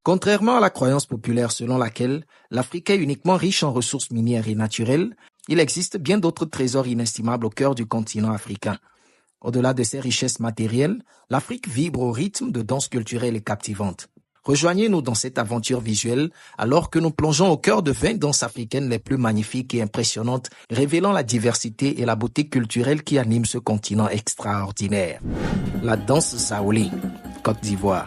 Contrairement à la croyance populaire selon laquelle l'Afrique est uniquement riche en ressources minières et naturelles, il existe bien d'autres trésors inestimables au cœur du continent africain. Au-delà de ses richesses matérielles, l'Afrique vibre au rythme de danses culturelles et captivantes. Rejoignez-nous dans cette aventure visuelle alors que nous plongeons au cœur de 20 danses africaines les plus magnifiques et impressionnantes, révélant la diversité et la beauté culturelle qui animent ce continent extraordinaire. La danse Saouli, Côte d'Ivoire.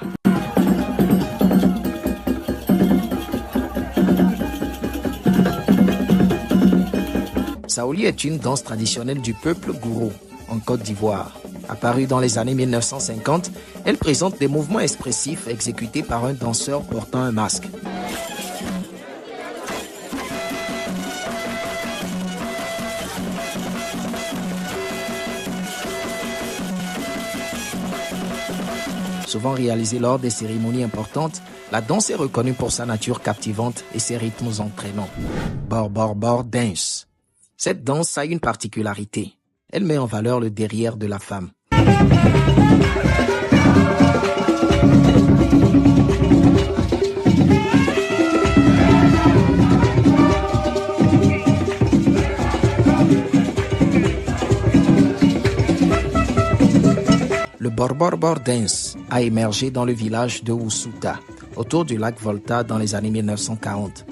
Saouli est une danse traditionnelle du peuple Gourou en Côte d'Ivoire. Apparue dans les années 1950, elle présente des mouvements expressifs exécutés par un danseur portant un masque. Souvent réalisée lors des cérémonies importantes, la danse est reconnue pour sa nature captivante et ses rythmes entraînants. Bor Dance. Cette danse a une particularité. Elle met en valeur le derrière de la femme. Le Bor Dance a émergé dans le village de Oussouta, autour du lac Volta dans les années 1940.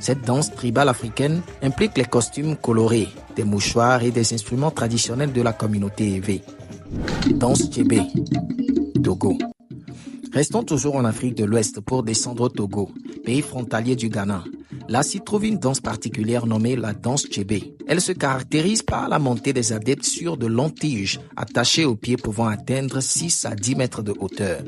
Cette danse tribale africaine implique les costumes colorés, des mouchoirs et des instruments traditionnels de la communauté Evé. Danse Tchébé, Togo. Restons toujours en Afrique de l'Ouest pour descendre au Togo, pays frontalier du Ghana. Là s'y trouve une danse particulière nommée la danse Tchébé. Elle se caractérise par la montée des adeptes sur de longues tiges, attachées aux pieds pouvant atteindre 6 à 10 mètres de hauteur.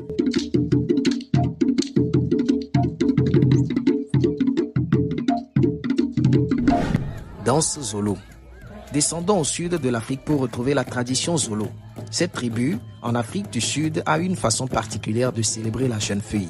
Danse Zolo. Descendons au sud de l'Afrique pour retrouver la tradition Zolo. Cette tribu, en Afrique du Sud, a une façon particulière de célébrer la jeune fille.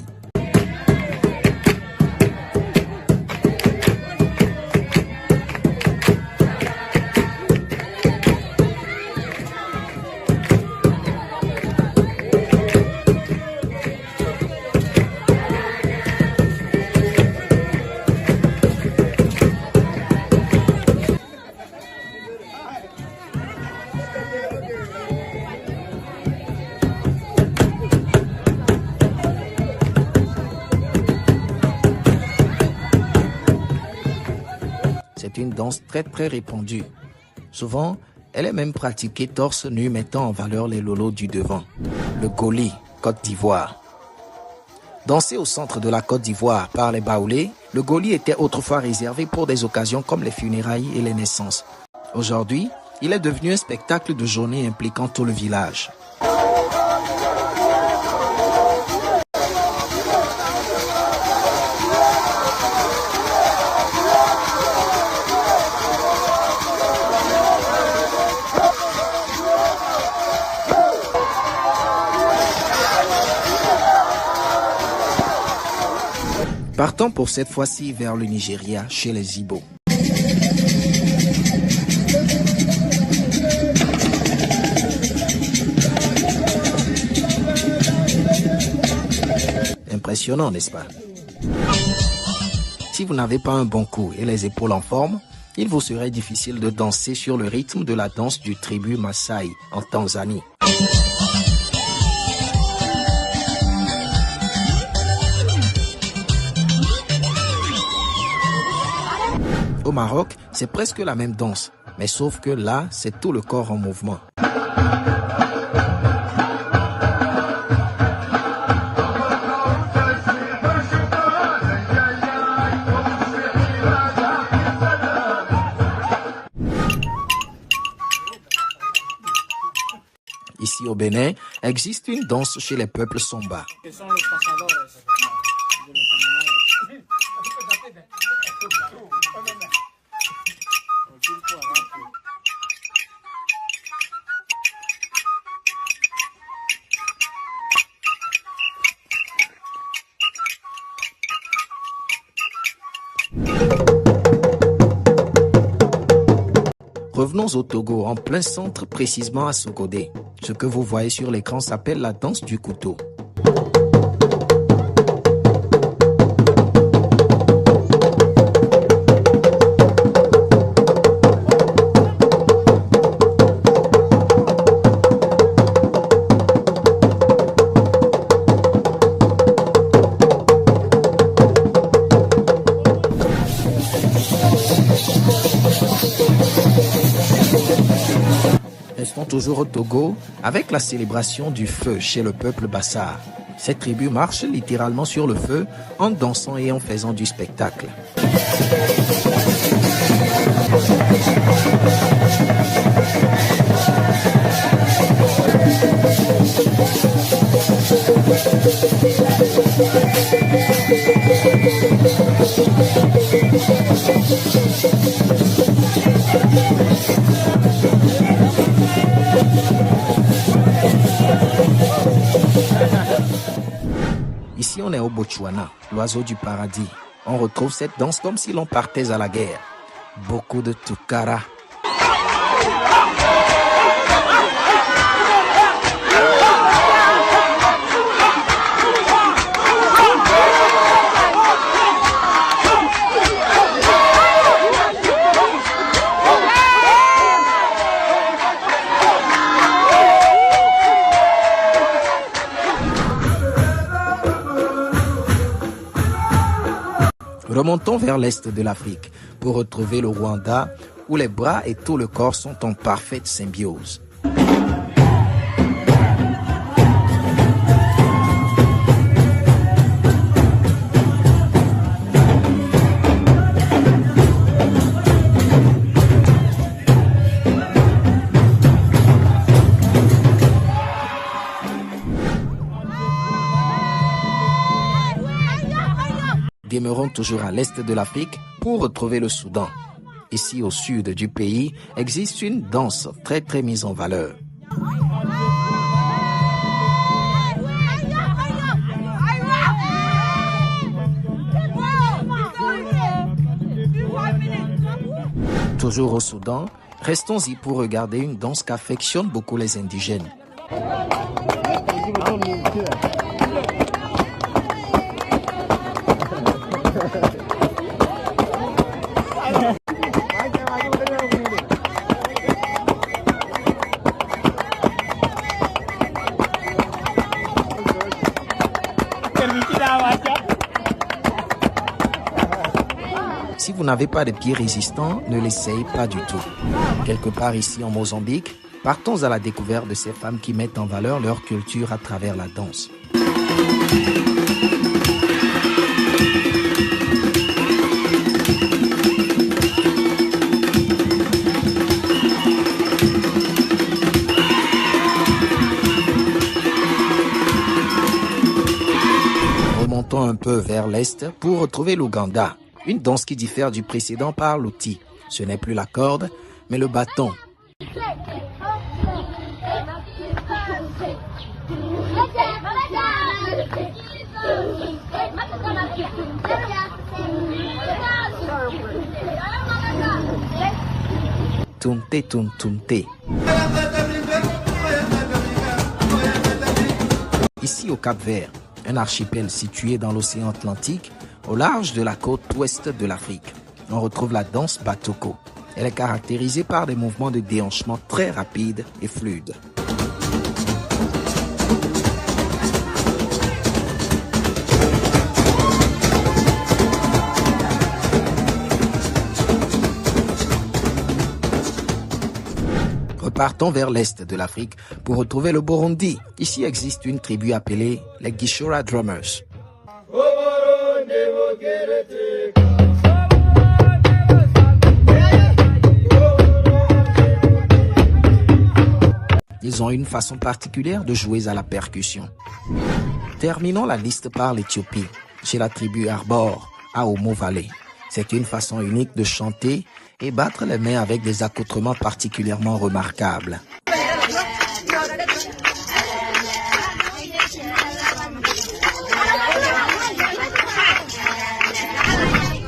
C'est une danse très répandue. Souvent, elle est même pratiquée torse nu mettant en valeur les lolos du devant. Le Goli, Côte d'Ivoire. Dansé au centre de la Côte d'Ivoire par les Baoulés, le Goli était autrefois réservé pour des occasions comme les funérailles et les naissances. Aujourd'hui, il est devenu un spectacle de journée impliquant tout le village. Partons pour cette fois-ci vers le Nigeria, chez les Igbo. Impressionnant, n'est-ce pas? Si vous n'avez pas un bon cou et les épaules en forme, il vous serait difficile de danser sur le rythme de la danse du tribu Maasai en Tanzanie. Au Maroc, c'est presque la même danse, mais sauf que là, c'est tout le corps en mouvement. Ici au Bénin, existe une danse chez les peuples Somba. Revenons au Togo, en plein centre, précisément à Sogodé. Ce que vous voyez sur l'écran s'appelle la danse du couteau. toujours au Togo avec la célébration du feu chez le peuple Bassar. Cette tribu marche littéralement sur le feu en dansant et en faisant du spectacle. Ici, on est au Botswana, l'oiseau du paradis. On retrouve cette danse comme si l'on partait à la guerre. Beaucoup de tukara. Remontons vers l'est de l'Afrique pour retrouver le Rwanda où les bras et tout le corps sont en parfaite symbiose. Demeurons toujours à l'est de l'Afrique pour retrouver le Soudan. Ici, au sud du pays, existe une danse très mise en valeur. Toujours au Soudan, restons-y pour regarder une danse qu'affectionnent beaucoup les indigènes. Si vous n'avez pas de pieds résistants, ne l'essayez pas du tout. Quelque part ici en Mozambique, partons à la découverte de ces femmes qui mettent en valeur leur culture à travers la danse. Remontons un peu vers l'est pour retrouver l'Ouganda. Une danse qui diffère du précédent par l'outil. Ce n'est plus la corde, mais le bâton. Tunte, tunte. Ici au Cap-Vert, un archipel situé dans l'océan Atlantique, au large de la côte ouest de l'Afrique, on retrouve la danse Batoko. Elle est caractérisée par des mouvements de déhanchement très rapides et fluides. Repartons vers l'est de l'Afrique pour retrouver le Burundi. Ici existe une tribu appelée les Gishora Drummers. Ils ont une façon particulière de jouer à la percussion. Terminons la liste par l'Éthiopie, chez la tribu Arbor, à Omo Valley. C'est une façon unique de chanter et battre les mains avec des accoutrements particulièrement remarquables.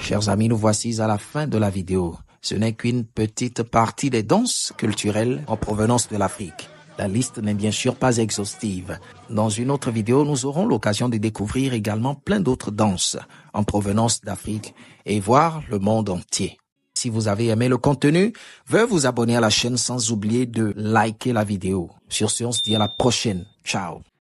Chers amis, nous voici à la fin de la vidéo. Ce n'est qu'une petite partie des danses culturelles en provenance de l'Afrique. La liste n'est bien sûr pas exhaustive. Dans une autre vidéo, nous aurons l'occasion de découvrir également plein d'autres danses en provenance d'Afrique et voir le monde entier. Si vous avez aimé le contenu, veuillez vous abonner à la chaîne sans oublier de liker la vidéo. Sur ce, on se dit à la prochaine. Ciao.